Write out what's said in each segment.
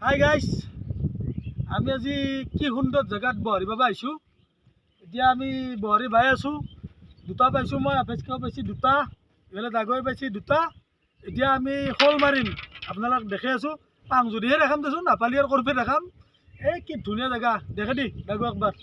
Hi guys, আমি আজি কি সুন্দৰ জেগাত বহৰি পাব আহিছোঁ। এতিয়া আমি বহৰি বাই আছোঁ। দুটা পাইছোঁ, মই আভেজকাও পাইছোঁ দুটা, এইফালে ডাগৈ পাইছোঁ দুটা। এতিয়া আমি শ'ল মাৰিম, আপোনালোক দেখি আছোঁ। পাম যদিহে দেখাম দেচোন, নাপালি আৰু কৰপে দেখাম। এই কি ধুনীয়া জেগা, দেখে দি ডাগৈ একবাৰ।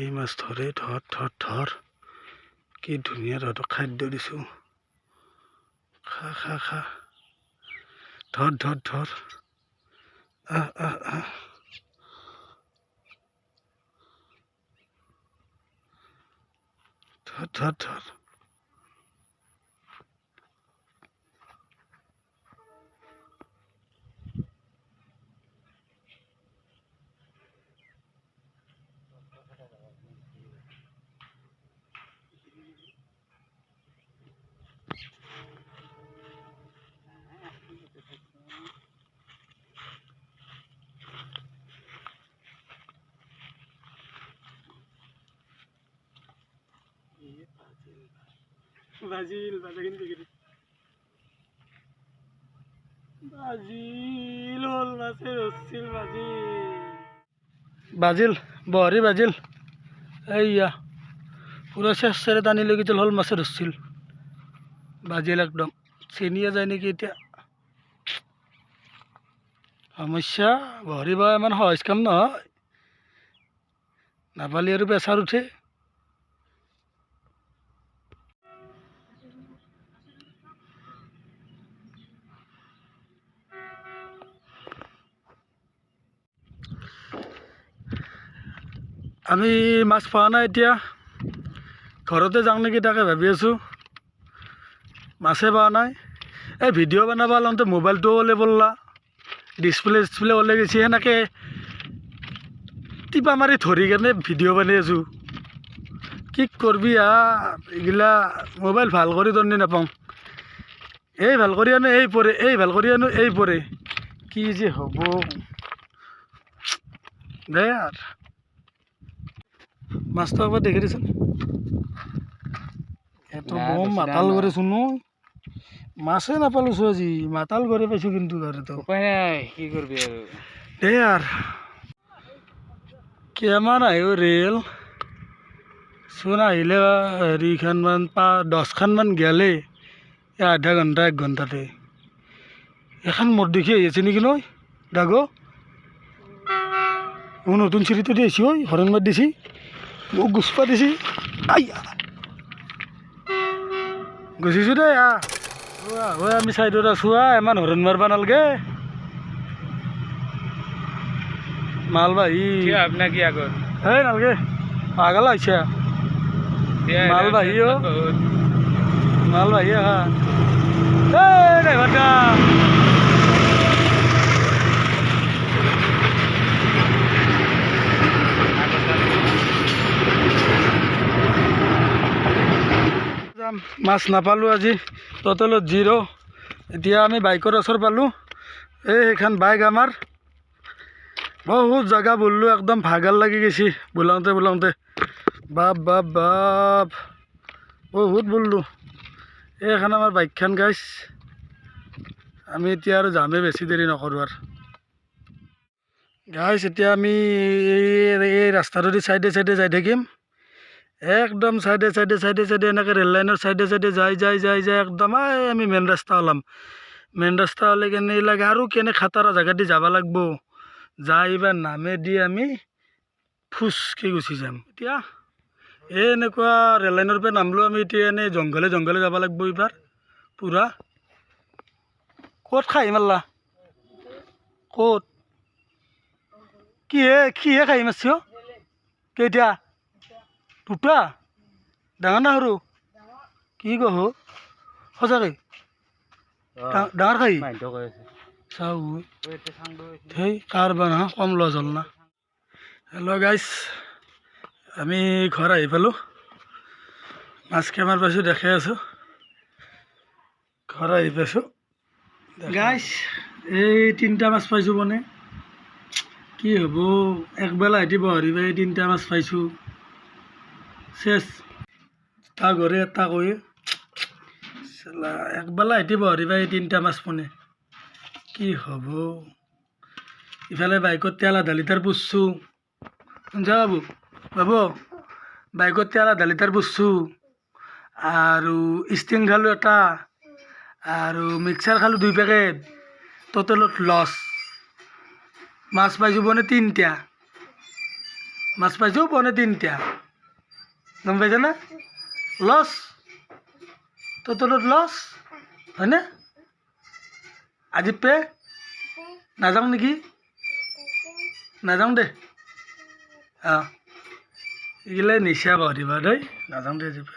এই মাছ ধৰে, ধৰ কি ধুনীয়া তহঁতক খাদ্য দিছোঁ। খা খা খা, ধৰ আহ আহ আহ, ধৰ। বাজিল হ'ল মাছে ৰচিল বহৰি বাজিল। এইয়া পুৰা চেষ্টাৰে টানি লৈ গৈছিল, হ'ল মাছে ৰচিল বাজিল একদম। চিনিয়ে যায় নেকি এতিয়া। সমস্যা, বহৰি বা ইমান সহজ কাম নহয়, নাপালি আৰু প্ৰেছাৰ উঠে। আমি মাছ পোৱা নাই, এতিয়া ঘৰতে যাওঁ নেকি তাকে ভাবি আছোঁ। মাছে পোৱা নাই। এই ভিডিঅ' বনাব লওঁতে মোবাইলটোও ওলাই পৰলা, ডিছপ্লে ওলাই গৈছে। সেনেকৈ টিপা মাৰি ধৰি কেনে ভিডিঅ' বনাই আছোঁ। কি কৰবি এইগিলা মোবাইল ভাল কৰি ধৰণে নাপাওঁ। এই ভাল কৰি আনো এই পৰে, এই ভাল কৰি আনো এই পৰে, কি যে হ'ব দে। আৰু মাছটো একবাৰ দেখি দিছোন, এইটো বম মাতাল কৰিছোঁ ন। মাছে নাপালোঁছো আজি, মাতাল কৰি পাইছোঁ কিন্তু ঘৰতো উপায় নাই, কি কৰবি আৰু দে। আৰু কেমান আহিব ৰেল চোন, আহিলে হেৰিখানমান 10খানমান গেলে আধা ঘণ্টা 1 ঘণ্টাতে। এখন মোৰ দেখি আহি আছে নেকি নয় ডাগ, মোৰ নতুন চিৰিটো দি আহিছি। ঐ হৰণ মাত দিছি, মোক গুচপা দিছি। গুচিছোঁ দেই। আমি চাইডত আছোঁ, ইমান হৰণ মাৰবা নালগে। মালবাহী আপোনাৰ কি আগত এই নালগে, পাগল আহিছে মালবাহী। মালবাহী ড্ৰাইভাৰটা মাছ নাপালোঁ আজি, টটেলত 0। এতিয়া আমি বাইকৰ ওচৰ পালোঁ। সেইখন বাইক আমাৰ বহুত জেগা বুলিলোঁ, একদম ভাগৰ লাগি গৈছে বোলাওঁতে। বাপ বহুত বুলিলোঁ। এইখন আমাৰ বাইকখন গাইছ, আমি এতিয়া আৰু যামেই, বেছি দেৰি নকৰোঁ আৰু। গাইছ এতিয়া আমি এই ৰাস্তাটোদি চাইডে চাইডে যাই থাকিম, একদম চাইডে চাইডে চাইডে চাইডে এনেকৈ ৰেল লাইনৰ চাইডে চাইডে যাই যাই যাই যাই একদম আমি মেইন ৰাস্তা ওলাম। মেইন ৰাস্তা হ'লে কেনে লাগে আৰু কেনে খাটাৰা জেগা দি যাব লাগিব, যাই এইবাৰ নামে দি আমি ফুচকৈ গুচি যাম। এতিয়া এনেকুৱা ৰেল লাইনৰ পৰা নামলোঁ আমি, এতিয়া এনেই জংঘলে জংঘলে যাব লাগিব এইবাৰ পূৰা। ক'ত খাই মাৰলা? ক'ত? কিহে খাই মাৰছি? কেইটা? দুটা? ডাঙৰ না সৰু? কি কহ সঁচাকৈ ডাঙৰ খাই? চাওঁ সেই কাৰবাৰ নহয়, কম লছ হ'ল না। হেল্ল' গাইছ, আমি ঘৰ আহি পালোঁ, মাছ কেমাৰ পাইছোঁ দেখাই আছোঁ। ঘৰ আহি পাইছোঁ গাইছ, এই 3টা মাছ পাইছোঁ মানে কি হ'ব, একবেলা এটি বহৰি পাই 3টা মাছ পাইছোঁ চেচ। এটা ঘৰে এটা কয়ে একবেলা এটি বহৰি পাই 3টা মাছ মানে কি হ'ব। ইফালে বাইকত তেল আধা লিটাৰ পুচ্ছোঁ, শুনছা বাবু? বাবু বাইকত তেল আধা লিটাৰ পুচ্ছোঁ, আৰু ষ্টিং খালোঁ এটা, আৰু মিক্সাৰ খালোঁ 2 পেকেট, টোটেলত লছ। মাছ পাইছোঁ বনে 3টা, মাছ পাইছোঁ বনে 3টা, গম পাইছা না? লছ, টোটেলত লছ হয়নে? আজি পে নাযাওঁ নেকি? নাযাওঁ দে। এইগিলাই নিচা বহৰিবা দেই, নাযাওঁ দে আজি পে।